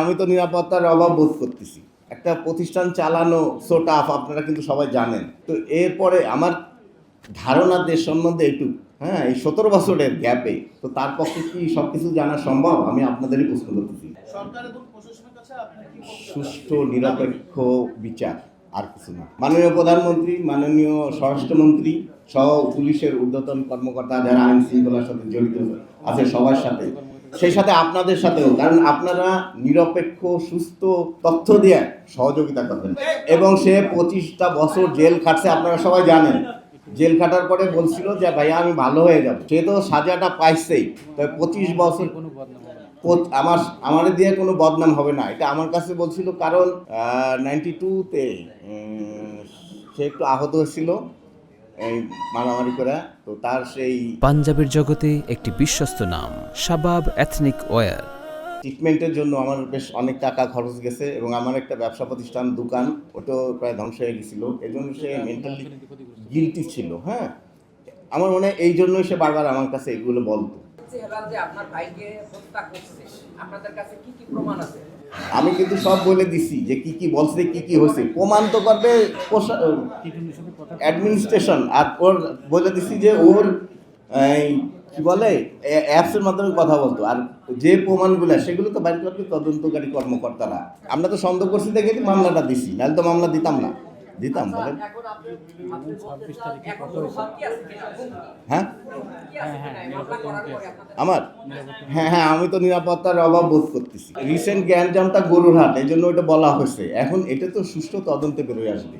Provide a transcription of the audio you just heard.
আমি তো নিরাপত্তার অভাব বোধ করতেছি। একটা প্রতিষ্ঠান চালানো সো টাফ, আপনারা কিন্তু সবাই জানেন। তো এরপরে আমার ধারণা দেশ সম্বন্ধে এইটুকু, হ্যাঁ, এই 17 বছরের গ্যাপে তো তার পক্ষে কি সবকিছু জানা সম্ভব? আমি আপনাদেরই প্রশ্ন করতেছি। সুষ্ঠু নিরপেক্ষ বিচার, আর কিছু না। মাননীয় প্রধানমন্ত্রী, মাননীয় স্বরাষ্ট্রমন্ত্রী সহ পুলিশের ঊর্ধ্বতন কর্মকর্তা যারা আইন শৃঙ্খলার সাথে জড়িত আছে সবার সাথে, সেই সাথে আপনাদের সাথেও, কারণ আপনারা নিরপেক্ষ সুস্থ তথ্য দিয়ে সহযোগিতা করবেন। এবং সে 25টা বছর জেল খাটছে, আপনারা সবাই জানেন। জেল খাটার পরে বলছিল যে ভাইয়া আমি ভালো হয়ে যাব, সে তো সাজাটা পাইছেই। তবে 25 বছর আমার দিয়ে কোনো বদনাম হবে না, এটা আমার কাছে বলছিল। কারণ 92-তে সে একটু আহত হয়েছিল এই মারামারি করে, তো তার সেই পাঞ্জাবের জগতে একটি বিশ্বস্ত নাম শাবাব এথনিক ওয়্যার। ট্রিটমেন্টের জন্য আমার বেশ অনেক টাকা খরচ গেছে, এবং আমার একটা ব্যবসা প্রতিষ্ঠান দোকান ওটাও প্রায় ধ্বংস হয়ে গেছিল। এই জন্য সে মেন্টালি গিলটি ছিল। হ্যাঁ, আমার মনে হয় এই জন্যই সে বারবার আমার কাছে এগুলো বলতো। আমি কিন্তু সব বলে দিছি যে কি কি বলছে, কি কি হয়েছে, প্রমাণ তো করবে অ্যাডমিনিস্ট্রেশন। আর ওর বলে দিছি যে ওর কি বলে অ্যাপসের মাধ্যমে কথা বলতো, আর যে প্রমাণগুলো সেগুলো তো বাইর করবে তদন্তকারী কর্মকর্তারা। আমরা তো সন্দেহ করছি দেখে মামলাটা দিছি, নাহলে তো মামলা দিতাম না। দিতাম বলেন? হ্যাঁ আমার হ্যাঁ, আমি তো নিরাপত্তার অভাব বোধ করতেছি। রিসেন্ট গ্যাঞ্জামটা গরুর হাট, এই জন্য ওইটা বলা হয়েছে। এখন এটা তো সুষ্ঠু তদন্তে বেরোয় আসবে।